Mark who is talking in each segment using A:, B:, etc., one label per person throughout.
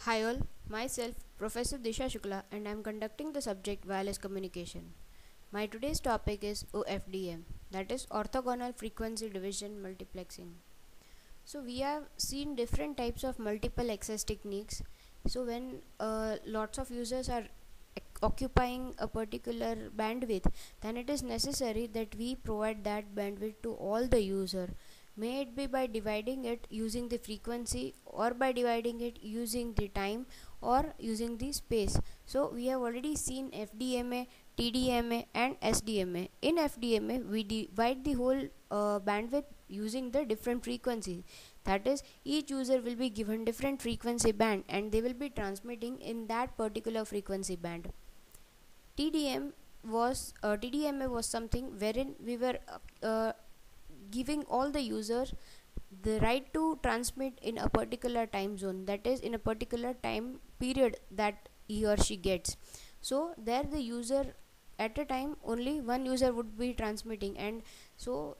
A: Hi all, myself Professor Disha Shukla and I am conducting the subject wireless communication. My today's topic is OFDM, that is orthogonal frequency division multiplexing. So we have seen different types of multiple access techniques. So when lots of users are occupying a particular bandwidth, then it is necessary that we provide that bandwidth to all the user. May it be by dividing it using the frequency, or by dividing it using the time, or using the space. So we have already seen FDMA, TDMA and SDMA. In FDMA we divide the whole bandwidth using the different frequencies. That is, each user will be given different frequency band and they will be transmitting in that particular frequency band. TDMA was something wherein we were giving all the users the right to transmit in a particular time zone, that is in a particular time period that he or she gets. So there the user, at a time only one user would be transmitting, and so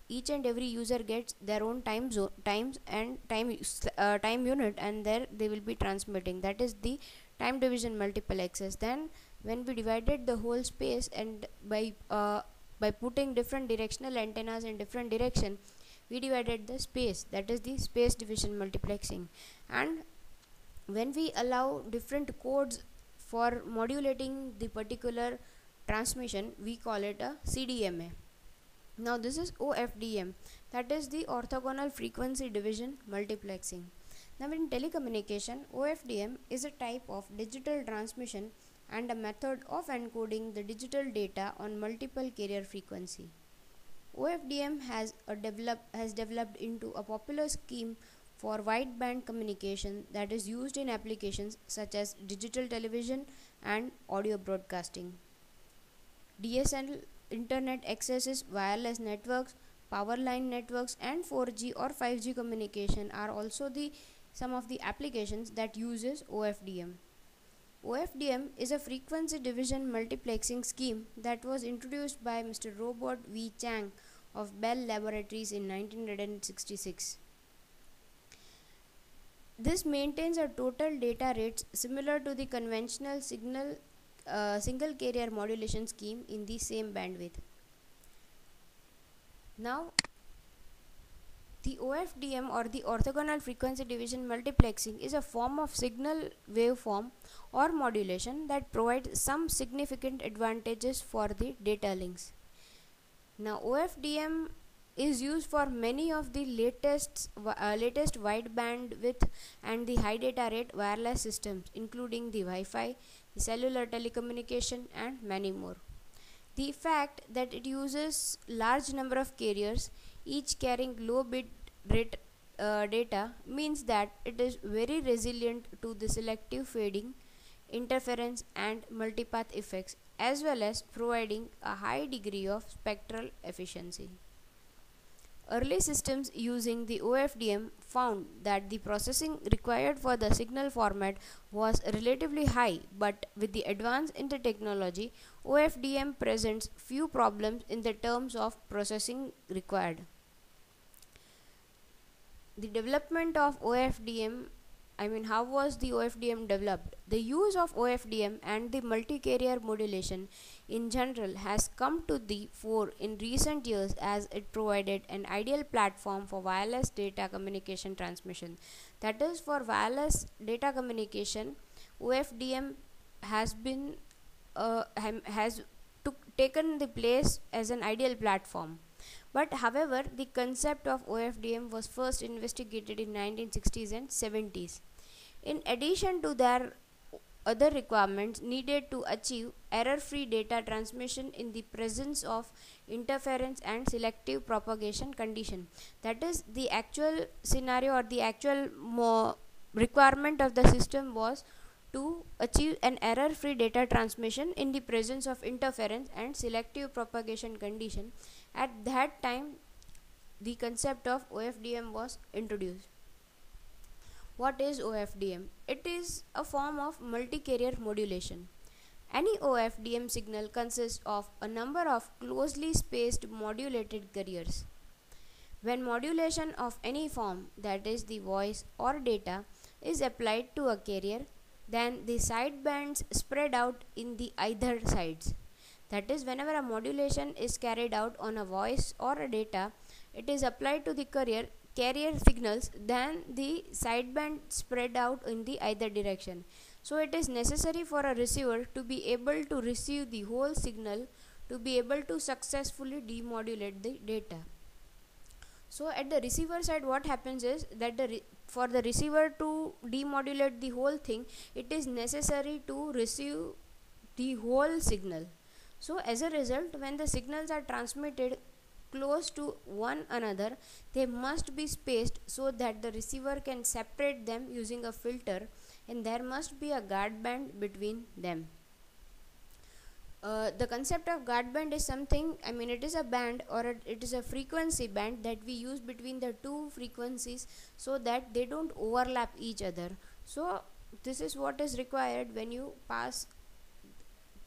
A: each and every user gets their own time zone, times and time unit, and there they will be transmitting. That is the time division multiple access. Then when we divided the whole space, and by putting different directional antennas in different direction, we divided the space, that is the space division multiplexing. And when we allow different codes for modulating the particular transmission, we call it a CDMA. Now this is OFDM, that is the orthogonal frequency division multiplexing. Now in telecommunication, OFDM is a type of digital transmission and a method of encoding the digital data on multiple carrier frequency. OFDM has developed into a popular scheme for wideband communication that is used in applications such as digital television and audio broadcasting. DSL internet accesses, wireless networks, power line networks and 4G or 5G communication are also some of the applications that uses OFDM. OFDM is a frequency division multiplexing scheme that was introduced by Mr. Robert V. Chang of Bell Laboratories in 1966. This maintains a total data rates similar to the conventional single carrier modulation scheme in the same bandwidth. Now, the OFDM or the orthogonal frequency division multiplexing is a form of signal waveform or modulation that provides some significant advantages for the data links. Now OFDM is used for many of the latest wide bandwidth and the high data rate wireless systems, including the Wi-Fi, the cellular telecommunication and many more. The fact that it uses large number of carriers, each carrying low bit rate data, means that it is very resilient to the selective fading, interference and multipath effects, as well as providing a high degree of spectral efficiency. Early systems using the OFDM found that the processing required for the signal format was relatively high, but with the advance in the technology, OFDM presents few problems in the terms of processing required. The development of OFDM, how was the OFDM developed? The use of OFDM and the multi-carrier modulation in general has come to the fore in recent years, as it provided an ideal platform for wireless data communication transmission. That is, for wireless data communication, OFDM has taken the place as an ideal platform. But however, the concept of OFDM was first investigated in 1960s and 70s. In addition to their other requirements needed to achieve error-free data transmission in the presence of interference and selective propagation condition. That is, the actual scenario or the actual requirement of the system was to achieve an error-free data transmission in the presence of interference and selective propagation condition. At that time, the concept of OFDM was introduced. What is OFDM? It is a form of multi-carrier modulation. Any OFDM signal consists of a number of closely spaced modulated carriers. When modulation of any form, that is the voice or data, is applied to a carrier, then the sidebands spread out in the either sides. That is, whenever a modulation is carried out on a voice or a data, it is applied to the carrier signals, then the sideband spread out in the either direction. So it is necessary for a receiver to be able to receive the whole signal to be able to successfully demodulate the data. So at the receiver side, what happens is that for the receiver to demodulate the whole thing, it is necessary to receive the whole signal. So as a result, when the signals are transmitted close to one another, they must be spaced so that the receiver can separate them using a filter, and there must be a guard band between them. The concept of guard band is something, it is a band, or it is a frequency band that we use between the two frequencies so that they don't overlap each other. So this is what is required when you pass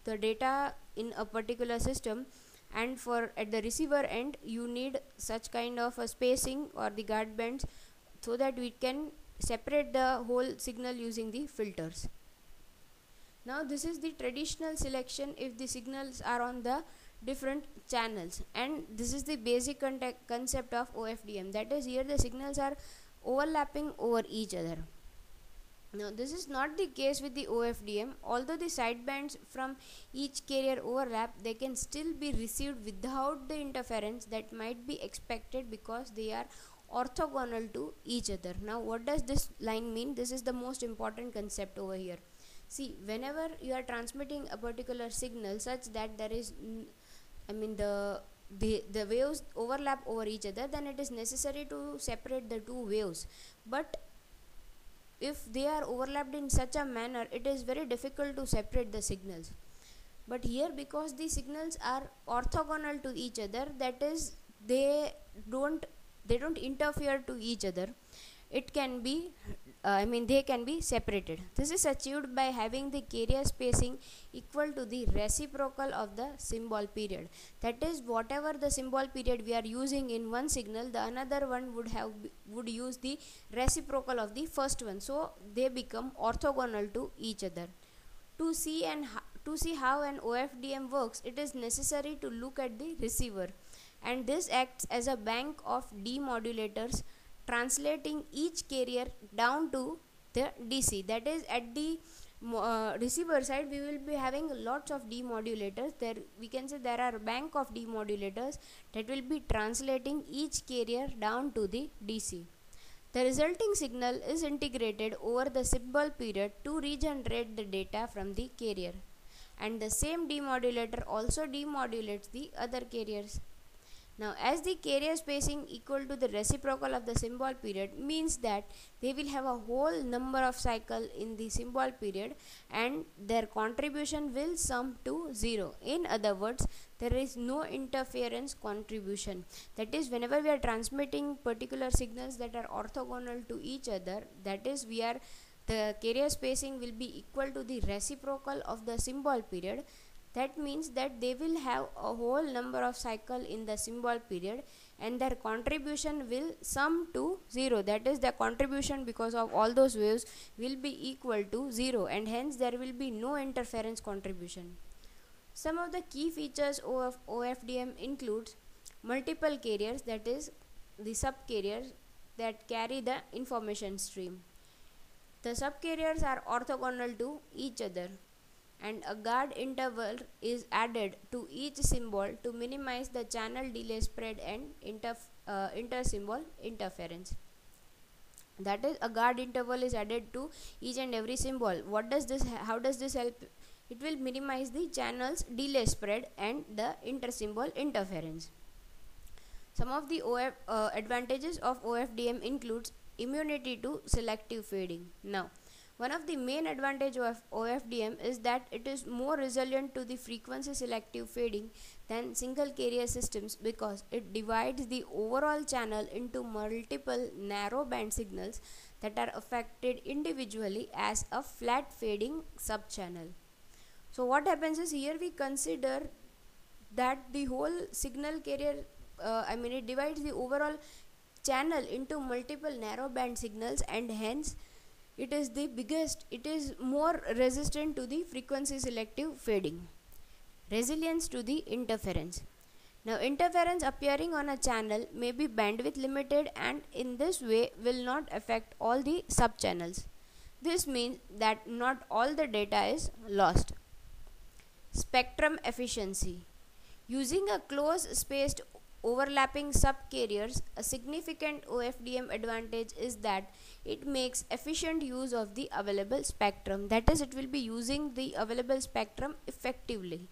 A: the data in a particular system, and for at the receiver end you need such kind of a spacing or the guard bands so that we can separate the whole signal using the filters. Now this is the traditional selection if the signals are on the different channels, and this is the basic concept of OFDM, that is, here the signals are overlapping over each other. Now this is not the case with the OFDM. Although the sidebands from each carrier overlap, they can still be received without the interference that might be expected because they are orthogonal to each other. Now what does this line mean? This is the most important concept over here. See, whenever you are transmitting a particular signal such that there is the waves overlap over each other, then it is necessary to separate the two waves. But if they are overlapped in such a manner, it is very difficult to separate the signals. But here, because the signals are orthogonal to each other, that is, they don't interfere to each other, it can be they can be separated. This is achieved by having the carrier spacing equal to the reciprocal of the symbol period. That is, whatever the symbol period we are using in one signal, the another one would use the reciprocal of the first one, so they become orthogonal to each other. To see how an OFDM works, it is necessary to look at the receiver, and this acts as a bank of demodulators, translating each carrier down to the DC. That is, at the receiver side we will be having lots of demodulators. There we can say there are a bank of demodulators that will be translating each carrier down to the DC. The resulting signal is integrated over the symbol period to regenerate the data from the carrier, and the same demodulator also demodulates the other carriers. Now, as the carrier spacing equal to the reciprocal of the symbol period means that they will have a whole number of cycle in the symbol period, and their contribution will sum to 0. In other words, there is no interference contribution. That is, whenever we are transmitting particular signals that are orthogonal to each other, that is, the carrier spacing will be equal to the reciprocal of the symbol period. That means that they will have a whole number of cycle in the symbol period, and their contribution will sum to 0. That is, the contribution because of all those waves will be equal to 0, and hence there will be no interference contribution. Some of the key features of OFDM includes multiple carriers, that is, the subcarriers that carry the information stream. The subcarriers are orthogonal to each other, and a guard interval is added to each symbol to minimize the channel delay spread and inter-symbol interference. That is, a guard interval is added to each and every symbol. How does this help? It will minimize the channel's delay spread and the inter-symbol interference. Some of the advantages of OFDM includes immunity to selective fading. Now, one of the main advantages of OFDM is that it is more resilient to the frequency selective fading than single carrier systems because it divides the overall channel into multiple narrow band signals that are affected individually as a flat fading subchannel. So what happens is, here we consider that the whole signal carrier it divides the overall channel into multiple narrow band signals, and hence it is the biggest, it is more resistant to the frequency selective fading. Resilience to the interference. Now, interference appearing on a channel may be bandwidth limited and in this way will not affect all the subchannels. This means that not all the data is lost. Spectrum efficiency. Using a close spaced overlapping subcarriers, a significant OFDM advantage is that it makes efficient use of the available spectrum. That is, it will be using the available spectrum effectively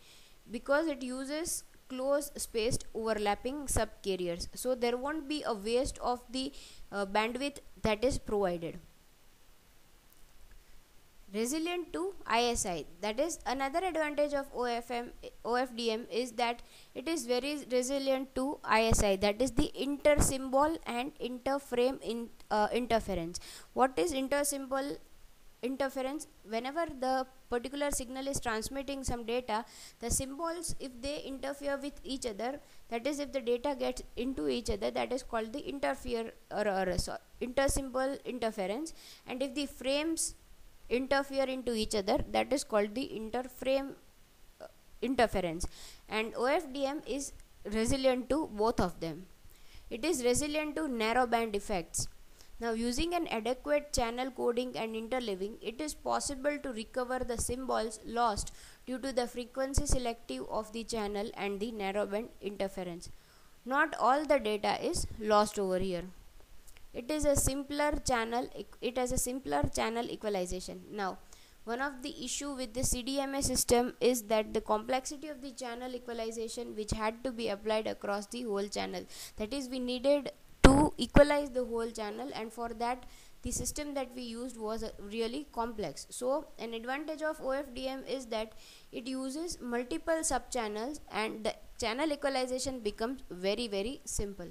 A: because it uses close spaced overlapping subcarriers. So there won't be a waste of the bandwidth that is provided. Resilient to ISI, that is another advantage of OFDM is that it is very resilient to ISI, that is the inter-symbol and inter-frame interference. What is inter-symbol interference? Whenever the particular signal is transmitting some data, the symbols, if they interfere with each other, that is if the data gets into each other, that is called the inter-symbol interference, and if the frames interfere into each other, that is called the interframe interference. And OFDM is resilient to both of them. It is resilient to narrowband effects. Now, using an adequate channel coding and interleaving, it is possible to recover the symbols lost due to the frequency selective of the channel and the narrowband interference. Not all the data is lost over here. It has a simpler channel equalization. Now, one of the issue with the CDMA system is that the complexity of the channel equalization which had to be applied across the whole channel. That is, we needed to equalize the whole channel, and for that the system that we used was really complex. So an advantage of OFDM is that it uses multiple subchannels and the channel equalization becomes very simple.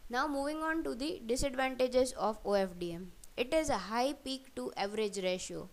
A: Now moving on to the disadvantages of OFDM. It is a high peak to average ratio.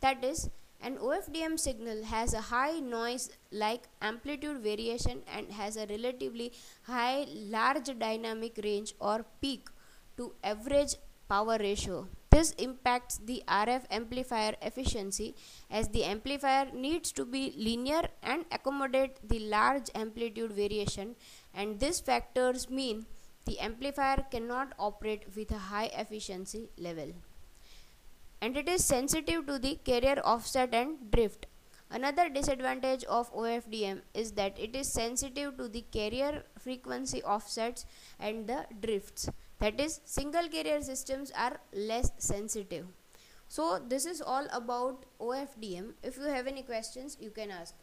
A: That is, an OFDM signal has a high noise like amplitude variation and has a relatively high large dynamic range or peak to average power ratio. This impacts the RF amplifier efficiency as the amplifier needs to be linear and accommodate the large amplitude variation, and these factors mean the amplifier cannot operate with a high efficiency level. And it is sensitive to the carrier offset and drift. Another disadvantage of OFDM is that it is sensitive to the carrier frequency offsets and the drifts. That is, single carrier systems are less sensitive. So this is all about OFDM. If you have any questions, you can ask.